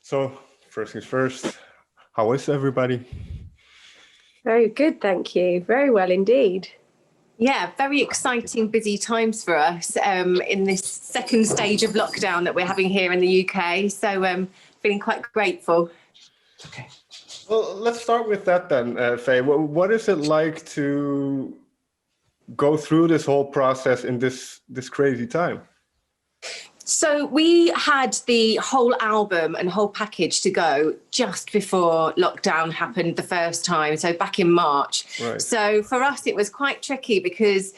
So, first things first, how is everybody? Very good, thank you. Very well indeed. Yeah, very exciting, busy times for us in this second stage of lockdown that we're having here in the UK. So feeling quite grateful. Okay. Well, let's start with that then, Faye. What is it like to go through this whole process in this crazy time? So we had the whole album and whole package to go just before lockdown happened the first time, so back in March. Right. So for us, it was quite tricky because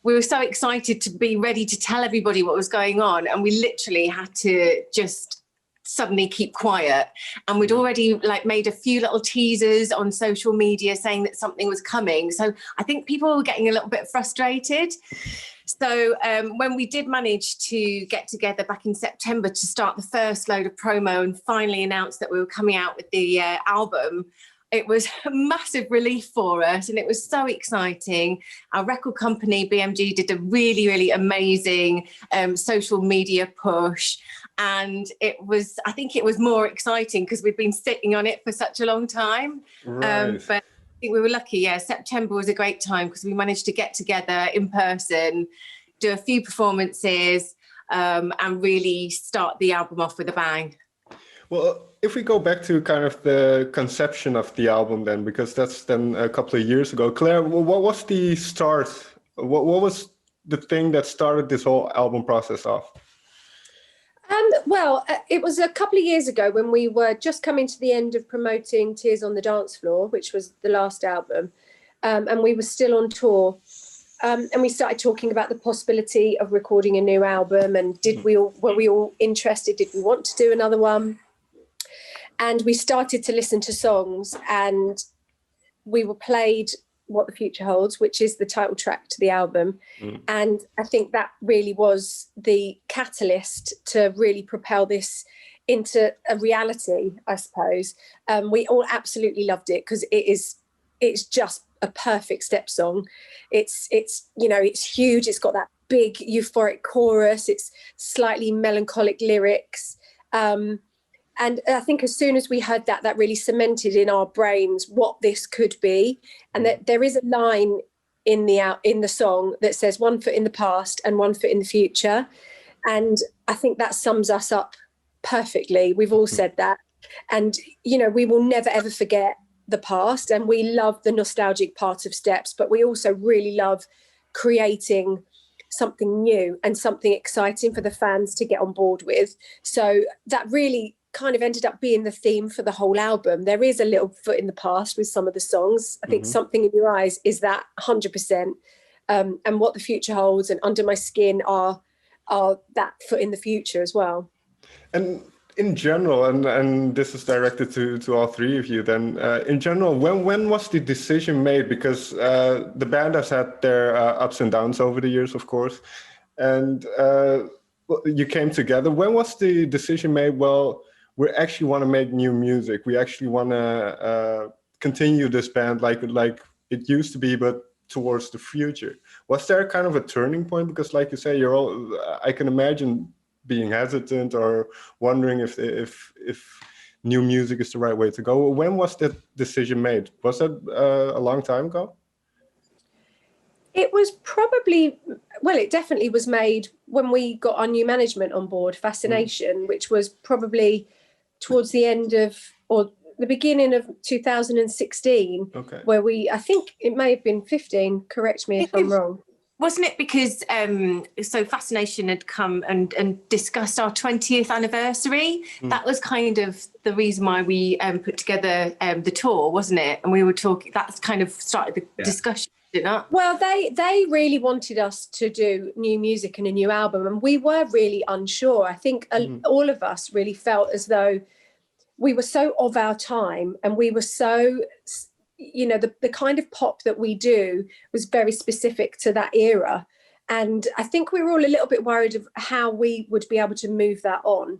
we were so excited to be ready to tell everybody what was going on, and we literally had to just suddenly keep quiet. And we'd already made a few little teasers on social media saying that something was coming. So I think people were getting a little bit frustrated. So when we did manage to get together back in September to start the first load of promo and finally announce that we were coming out with the album, it was a massive relief for us, and it was so exciting. Our record company, BMG, did a really, really amazing social media push. And I think it was more exciting because we'd been sitting on it for such a long time. Right. But I think we were lucky. Yeah, September was a great time because we managed to get together in person, do a few performances, and really start the album off with a bang. Well, if we go back to kind of the conception of the album then, because that's then a couple of years ago, Claire, what was the start? What was the thing that started this whole album process off? It was a couple of years ago when we were just coming to the end of promoting Tears on the Dance Floor, which was the last album, and we were still on tour. And we started talking about the possibility of recording a new album, and were we all interested? Did we want to do another one? And we started to listen to songs, and we were played What the Future Holds, which is the title track to the album. And I think that really was the catalyst to really propel this into a reality, I suppose. We all absolutely loved it because it's just a perfect step song. It's huge. It's got that big euphoric chorus. It's slightly melancholic lyrics. And I think as soon as we heard that, that really cemented in our brains what this could be. And that there is a line in the song that says 1 foot in the past and 1 foot in the future. And I think that sums us up perfectly. We've all said that. And, we will never, ever forget the past. And we love the nostalgic part of Steps, but we also really love creating something new and something exciting for the fans to get on board with. So that really kind of ended up being the theme for the whole album. There is a little foot in the past with some of the songs. I think Something in Your Eyes is that 100%. And What the Future Holds and Under My Skin are that foot in the future as well. And in general, and this is directed to all three of you then, in general, when was the decision made? Because the band has had their ups and downs over the years, of course. And you came together. When was the decision made, well, we actually want to make new music. We actually want to continue this band like it used to be, but towards the future. Was there kind of a turning point? Because like you say, I can imagine being hesitant or wondering if new music is the right way to go. When was that decision made? Was that a long time ago? It was it definitely was made when we got our new management on board, Fascination, which was probably towards the end of, or the beginning of 2016, where I think it may have been 15, correct me if I'm wrong. Wasn't it because, so Fascination had come and discussed our 20th anniversary? That was kind of the reason why we put together the tour, wasn't it? And we were talking, that's kind of started the discussion. Well, they really wanted us to do new music and a new album, and we were really unsure. I think all of us really felt as though we were so of our time, and we were so, the kind of pop that we do was very specific to that era. And I think we were all a little bit worried of how we would be able to move that on.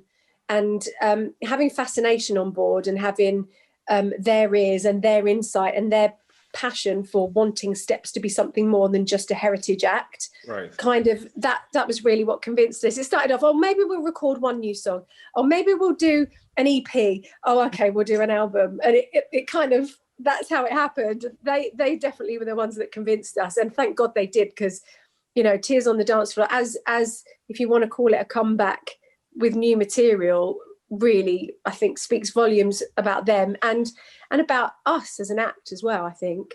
And having Fascination on board and having their ears and their insight and their passion for wanting Steps to be something more than just a heritage act. Right. Kind of that was really what convinced us. It started off, oh, maybe we'll record one new song. Or maybe we'll do an EP. Oh, okay, we'll do an album. And it kind of, that's how it happened. They definitely were the ones that convinced us. And thank God they did, because, you know, Tears on the Dance Floor, as if you want to call it a comeback with new material, really, I think speaks volumes about them and about us as an act as well, I think.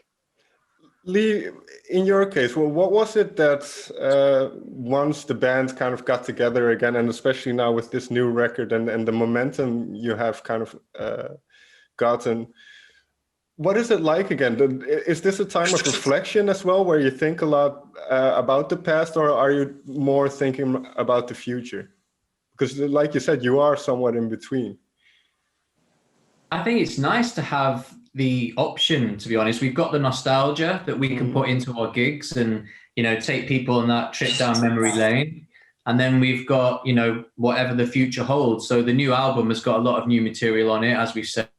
Lee, in your case, well, what was it that once the band kind of got together again, and especially now with this new record and the momentum you have kind of gotten, what is it like again? Is this a time of reflection as well, where you think a lot about the past, or are you more thinking about the future? Because like you said, you are somewhat in between. I think it's nice to have the option, to be honest. We've got the nostalgia that we can put into our gigs and, you know, take people on that trip down memory lane. And then we've got, you know, whatever the future holds. So the new album has got a lot of new material on it, as we've said,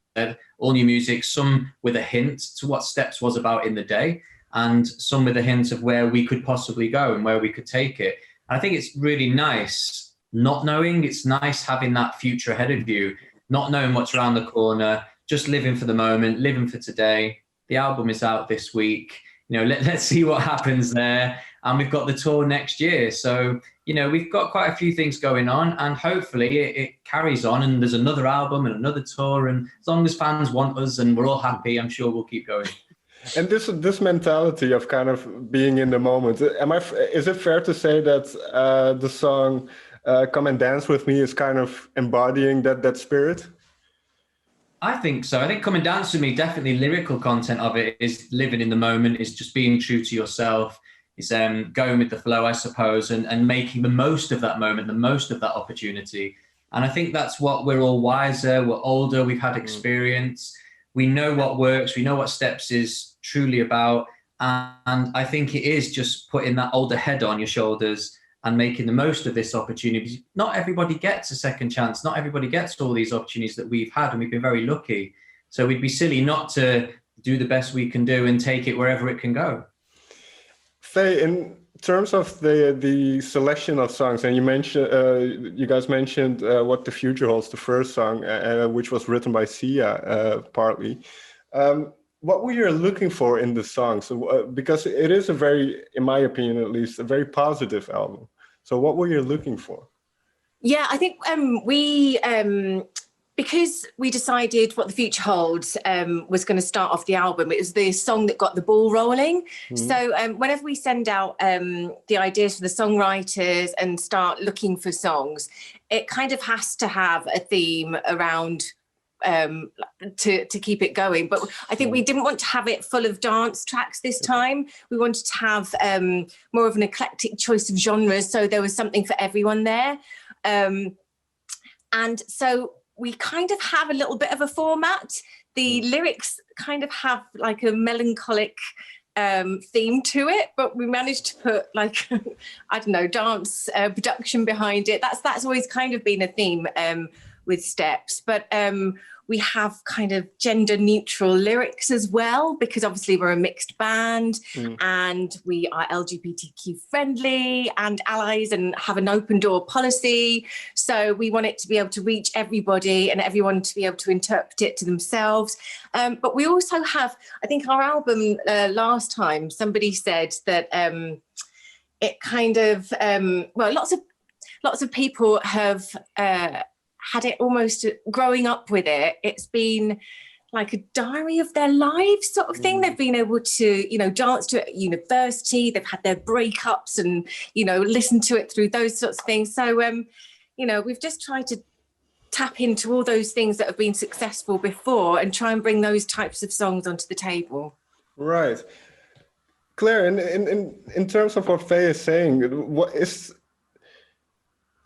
all new music, some with a hint to what Steps was about in the day, and some with a hint of where we could possibly go and where we could take it. And I think it's really nice not knowing. It's nice having that future ahead of you, not knowing what's around the corner, just living for the moment, living for today. The album is out this week. You know, let's see what happens there. And we've got the tour next year. So, you know, we've got quite a few things going on, and hopefully it carries on and there's another album and another tour. And as long as fans want us and we're all happy, I'm sure we'll keep going. And this mentality of kind of being in the moment, is it fair to say that the song Come and Dance With Me is kind of embodying that spirit? I think so. I think Come and Dance With Me, definitely lyrical content of it is living in the moment, is just being true to yourself. It's going with the flow, I suppose, and making the most of that moment, the most of that opportunity. And I think that's what we're all wiser, we're older, we've had experience. We know what works, we know what Steps is truly about. And I think it is just putting that older head on your shoulders and making the most of this opportunity. Not everybody gets a second chance. Not everybody gets all these opportunities that we've had, and we've been very lucky. So we'd be silly not to do the best we can do and take it wherever it can go. Faye, in terms of the selection of songs, and you guys mentioned What the Future Holds, the first song, which was written by Sia partly. What were you looking for in the songs? Because it is a very, in my opinion at least, a very positive album. So what were you looking for? Yeah, I think because we decided What the Future Holds was going to start off the album, it was the song that got the ball rolling. Mm-hmm. So whenever we send out the ideas for the songwriters and start looking for songs, it kind of has to have a theme around to keep it going. But I think we didn't want to have it full of dance tracks this time. We wanted to have more of an eclectic choice of genres, so there was something for everyone there. And so we kind of have a little bit of a format. The lyrics kind of have like a melancholic theme to it, but we managed to put like I don't know, dance production behind it. That's always kind of been a theme with Steps, but we have kind of gender neutral lyrics as well, because obviously we're a mixed band and we are LGBTQ friendly and allies and have an open door policy. So we want it to be able to reach everybody and everyone to be able to interpret it to themselves. But we also have, I think our album last time, somebody said that it kind of, well, lots of people have had it almost growing up with it. It's been like a diary of their lives sort of thing. They've been able to, you know, dance to it at university. They've had their breakups and, you know, listen to it through those sorts of things. So, you know, we've just tried to tap into all those things that have been successful before and try and bring those types of songs onto the table. Right. Claire, in terms of what Faye is saying,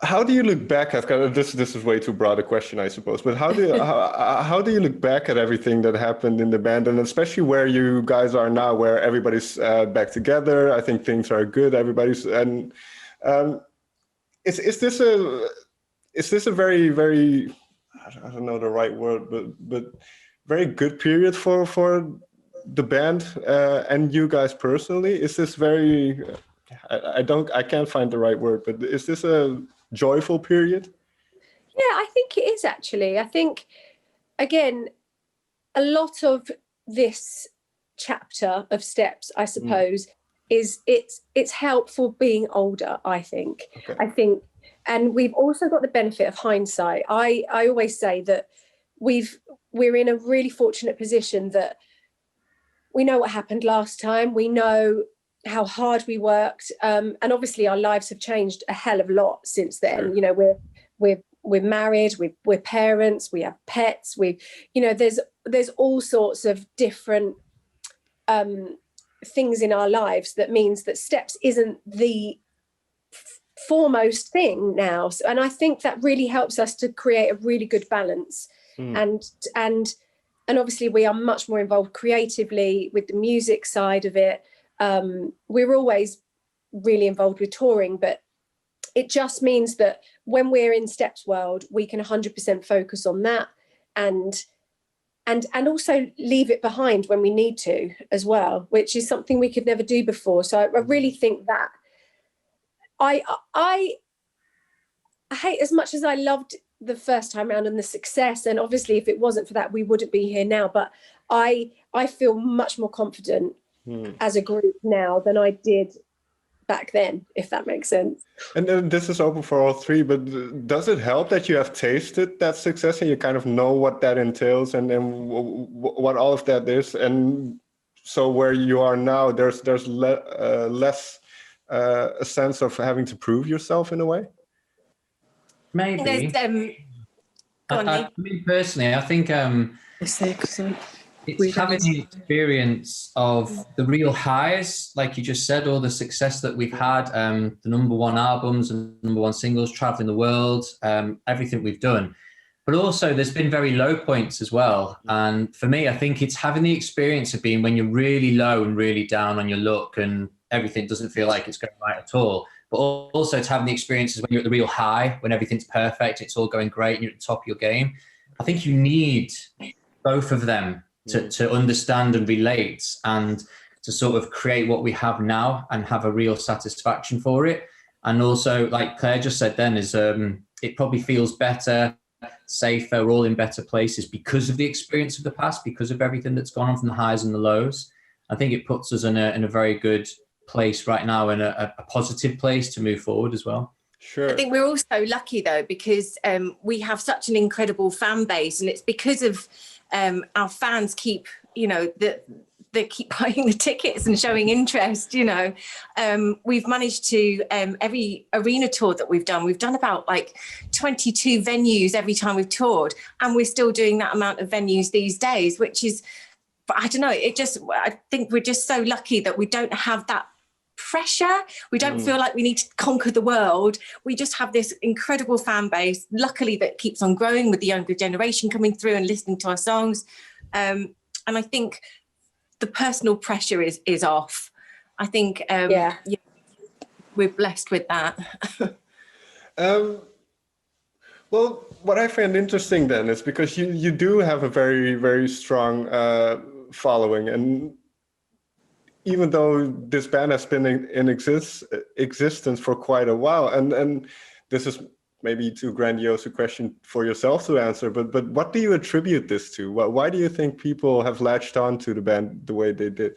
how do you look back at this is way too broad a question, I suppose, but how do you look back at everything that happened in the band, and especially where you guys are now, where everybody's back together? I think things are good. Everybody's is this a very, very, I don't know the right word, but very good period for the band and you guys personally? Is this very, I can't find the right word, but is this a joyful period? Yeah, I think it is actually. I think, again, a lot of this chapter of Steps, I suppose, is it's helpful being older, I think. Okay. I think, and we've also got the benefit of hindsight. I always say that we're in a really fortunate position that we know what happened last time. We know how hard we worked, and obviously our lives have changed a hell of a lot since then. Sure. You know, we're married, we're parents, we have pets, there's all sorts of different things in our lives that means that Steps isn't the foremost thing now. And I think that really helps us to create a really good balance. And obviously we are much more involved creatively with the music side of it. We're always really involved with touring, but it just means that when we're in Steps world, we can 100% focus on that and also leave it behind when we need to as well, which is something we could never do before. So I really think that I hate, as much as I loved the first time around and the success, and obviously if it wasn't for that, we wouldn't be here now, but I feel much more confident as a group now than I did back then, if that makes sense. And then this is open for all three, but does it help that you have tasted that success and you kind of know what that entails and what all of that is? And so where you are now, there's less a sense of having to prove yourself in a way? Maybe. I mean, personally, I think it's having the experience of the real highs, like you just said, all the success that we've had, the #1 albums and #1 singles, traveling the world, everything we've done. But also there's been very low points as well. And for me, I think it's having the experience of being when you're really low and really down on your luck and everything doesn't feel like it's going right at all. But also it's having the experiences when you're at the real high, when everything's perfect, it's all going great and you're at the top of your game. I think you need both of them to understand and relate and to sort of create what we have now and have a real satisfaction for it. And also, like Claire just said then, is it probably feels better, safer, we're all in better places because of the experience of the past, because of everything that's gone on from the highs and the lows. I think it puts us in a very good place right now, in a positive place to move forward as well. Sure. I think we're also lucky though, because we have such an incredible fan base, and it's because of our fans keep, they keep buying the tickets and showing interest. We've managed to, every arena tour that we've done about like 22 venues every time we've toured, and we're still doing that amount of venues these days, which is, I don't know, I think we're just so lucky that we don't have that pressure. We don't feel like we need to conquer the world. We just have this incredible fan base, luckily, that keeps on growing with the younger generation coming through and listening to our songs. And I think the personal pressure is off. I think we're blessed with that. Well, what I find interesting then is because you do have a very, very strong following, and even though this band has been in existence for quite a while, and this is maybe too grandiose a question for yourself to answer, but what do you attribute this to? Why do you think people have latched on to the band the way they did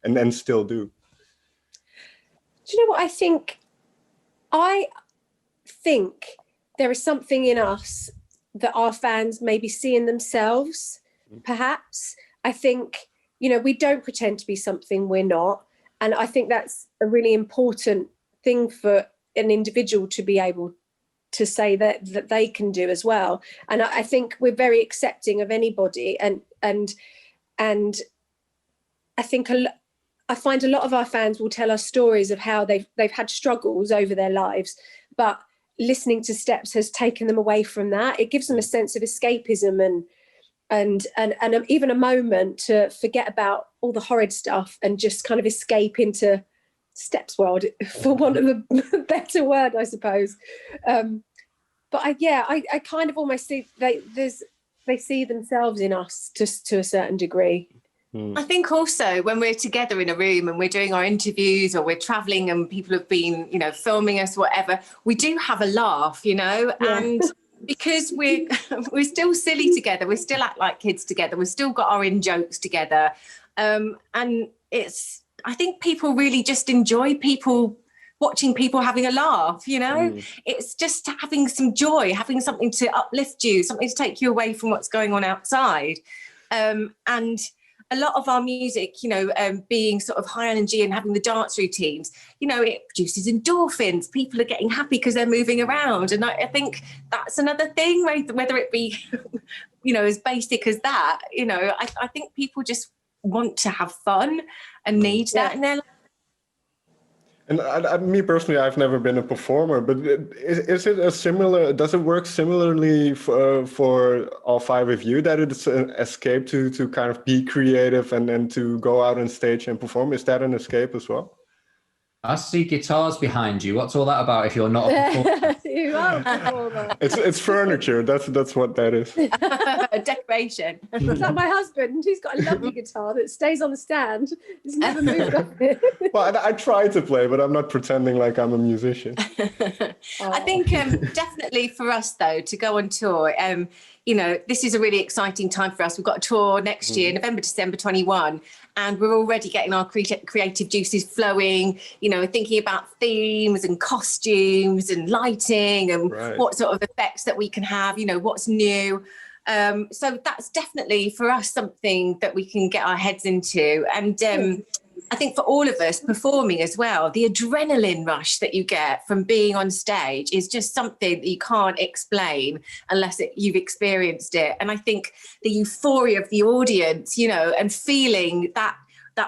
and still do? Do you know what I think? I think there is something in us that our fans maybe see in themselves, perhaps. I think, we don't pretend to be something we're not. And I think that's a really important thing for an individual to be able to say that they can do as well. And I think we're very accepting of anybody. And I think I find a lot of our fans will tell us stories of how they've had struggles over their lives, but listening to Steps has taken them away from that. It gives them a sense of escapism and even a moment to forget about all the horrid stuff and just kind of escape into Steps world, for want of a better word, I suppose. But I kind of almost see they see themselves in us to a certain degree. I think also when we're together in a room and we're doing our interviews or we're traveling and people have been, filming us, whatever, we do have a laugh, and because we're still silly together, we still act like kids together, we've still got our in jokes together. And I think people really just enjoy watching people having a laugh, It's just having some joy, having something to uplift you, something to take you away from what's going on outside. And a lot of our music, being sort of high energy and having the dance routines, it produces endorphins. People are getting happy because they're moving around. And I think that's another thing, whether it be, as basic as that, I think people just want to have fun and need that in their life. And me personally, I've never been a performer, but is it does it work similarly for all five of you, that it's an escape to kind of be creative and then to go out on stage and perform? Is that an escape as well? I see guitars behind you. What's all that about if you're not a performer? You are a performer. It's furniture. That's what that is. A decoration. It's like my husband. He's got a lovely guitar that stays on the stand. It's never moved off it. Well, I try to play, but I'm not pretending like I'm a musician. I think definitely for us, though, to go on tour, this is a really exciting time for us. We've got a tour next year, November, December 21, and we're already getting our creative juices flowing, thinking about themes and costumes and lighting and what sort of effects that we can have, what's new. So that's definitely for us something that we can get our heads into. And I think for all of us performing as well, the adrenaline rush that you get from being on stage is just something that you can't explain unless you've experienced it. And I think the euphoria of the audience, and feeling that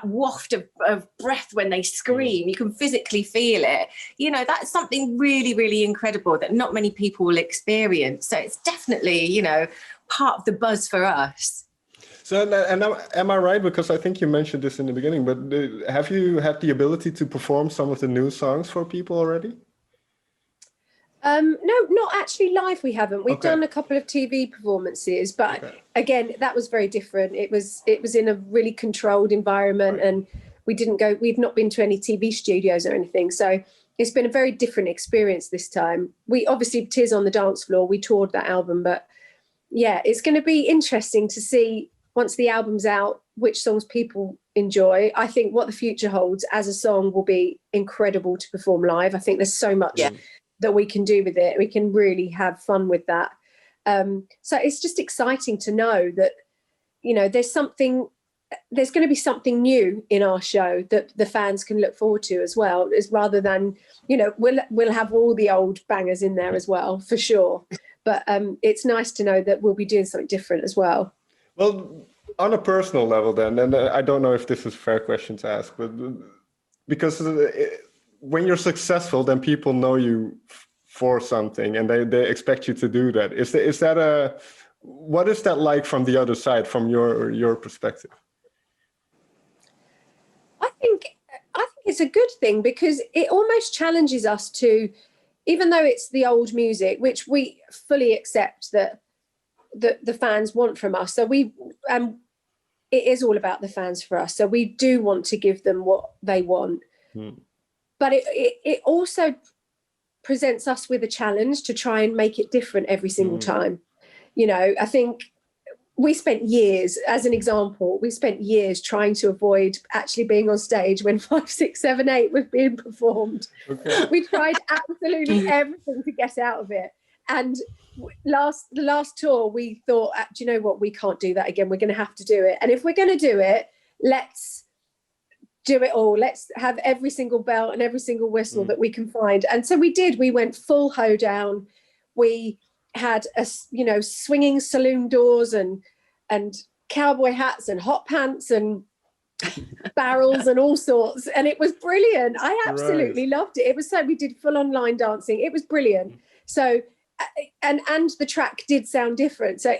waft of breath when they scream, you can physically feel it. That's something really, really incredible that not many people will experience. So it's definitely, part of the buzz for us. So, and am I right? Because I think you mentioned this in the beginning, but have you had the ability to perform some of the new songs for people already? No, not actually live. We haven't. We've done a couple of TV performances, but again, that was very different. It was in a really controlled environment, and we've not been to any TV studios or anything. So it's been a very different experience this time. We obviously Tears on the Dance Floor, we toured that album, but yeah, it's going to be interesting to see once the album's out, which songs people enjoy. I think what the future holds as a song will be incredible to perform live. I think there's so much that we can do with it. We can really have fun with that. So it's just exciting to know that, there's going to be something new in our show that the fans can look forward to as well, as rather than, we'll have all the old bangers in there as well, for sure. But it's nice to know that we'll be doing something different as well. Well, on a personal level then, and I don't know if this is a fair question to ask, but because when you're successful, then people know you for something and they expect you to do that. What is that like from the other side, from your perspective? I think it's a good thing, because it almost challenges us to, even though it's the old music, which we fully accept that the fans want from us. So it is all about the fans for us. So we do want to give them what they want. But it also presents us with a challenge to try and make it different every single time. I think we spent years, as an example, trying to avoid actually being on stage when 5, 6, 7, 8 was being performed. We tried absolutely everything to get out of it. And the last tour, we thought, do you know what? We can't do that again. We're going to have to do it. And if we're going to do it, let's do it all. Let's have every single bell and every single whistle that we can find. And so we did. We went full hoedown. We had swinging saloon doors and cowboy hats and hot pants and barrels and all sorts. And it was brilliant. I absolutely loved it. It was we did full on line dancing. It was brilliant. So, and the track did sound different. So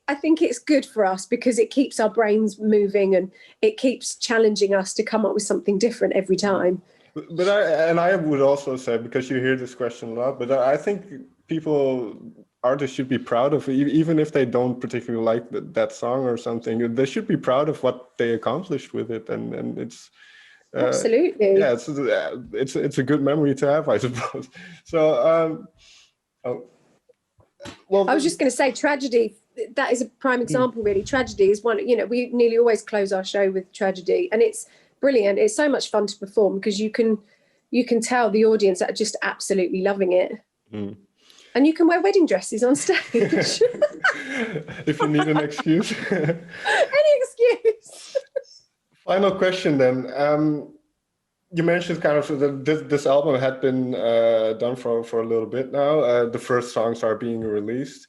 I think it's good for us because it keeps our brains moving and it keeps challenging us to come up with something different every time. But I would also say, because you hear this question a lot, but I think people artists should be proud of, even if they don't particularly like that song or something. They should be proud of what they accomplished with it, and it's absolutely, yeah, it's a good memory to have, I suppose. So, well, I was just going to say, Tragedy. That is a prime example, really. Tragedy is one. We nearly always close our show with Tragedy, and it's brilliant. It's so much fun to perform because you can tell the audience are just absolutely loving it. And you can wear wedding dresses on stage. If you need an excuse. Any excuse. Final question then. You mentioned kind of that this album had been done for a little bit now. The first songs are being released.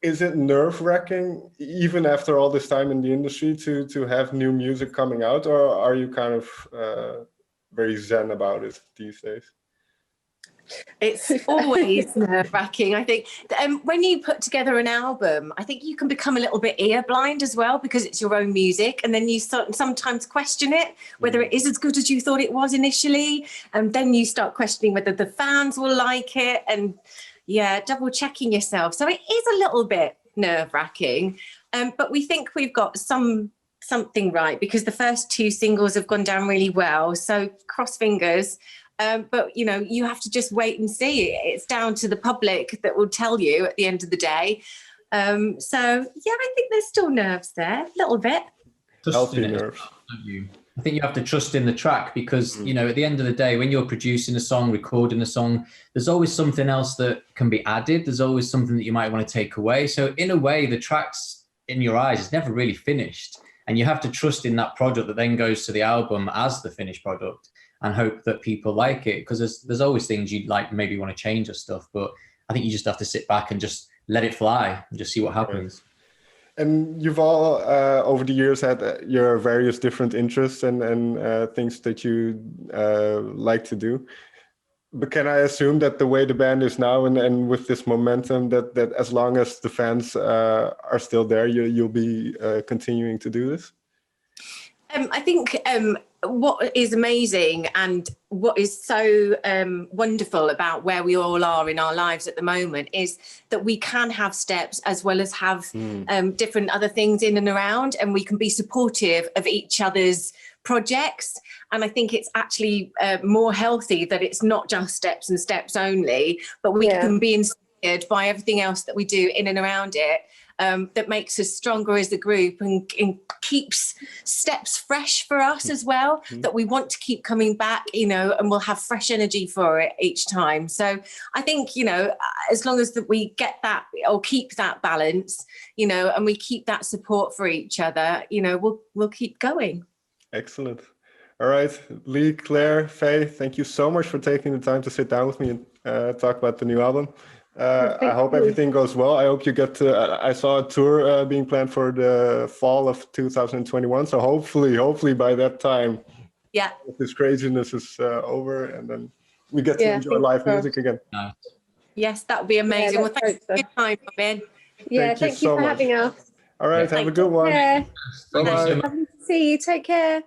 Is it nerve-wracking, even after all this time in the industry, to have new music coming out, or are you kind of very zen about it these days? It's always nerve-wracking. I think when you put together an album, I think you can become a little bit ear blind as well, because it's your own music, and then you sometimes question it, whether it is as good as you thought it was initially, and then you start questioning whether the fans will like it, and double checking yourself. So it is a little bit nerve-wracking, but we think we've got something right, because the first 2 singles have gone down really well, so cross fingers. But you have to just wait and see. It's down to the public that will tell you at the end of the day. So I think there's still nerves there, a little bit. Healthy nerves. I think you have to trust in the track, because at the end of the day, when you're producing a song, recording a song, there's always something else that can be added. There's always something that you might want to take away. So in a way, the track's in your eyes is never really finished, and you have to trust in that product that then goes to the album as the finished product, and hope that people like it, because there's always things you'd like, maybe want to change or stuff, but I think you just have to sit back and just let it fly and just see what happens. And you've all over the years had your various different interests and things that you like to do. But can I assume that the way the band is now and with this momentum, that as long as the fans are still there, you'll be continuing to do this? I think what is amazing and what is so wonderful about where we all are in our lives at the moment is that we can have steps as well as have different other things in and around, and we can be supportive of each other's projects. And I think it's actually more healthy that it's not just steps and steps only, but we can be inspired by everything else that we do in and around it. That makes us stronger as a group and keeps steps fresh for us as well, that we want to keep coming back, and we'll have fresh energy for it each time. So I think, as long as that we get that or keep that balance, and we keep that support for each other, we'll keep going. Excellent. All right, Lee, Claire, Faye, thank you so much for taking the time to sit down with me and talk about the new album. I hope everything goes well. I hope you get to, I saw a tour being planned for the fall of 2021. So hopefully by that time, this craziness is over, and then we get to enjoy live music again. Yes, that would be amazing. Well, thanks for your time, Ben. Yeah, thank you for having us. All right, have a good one. Bye-bye. Bye-bye. Lovely to see you. Take care.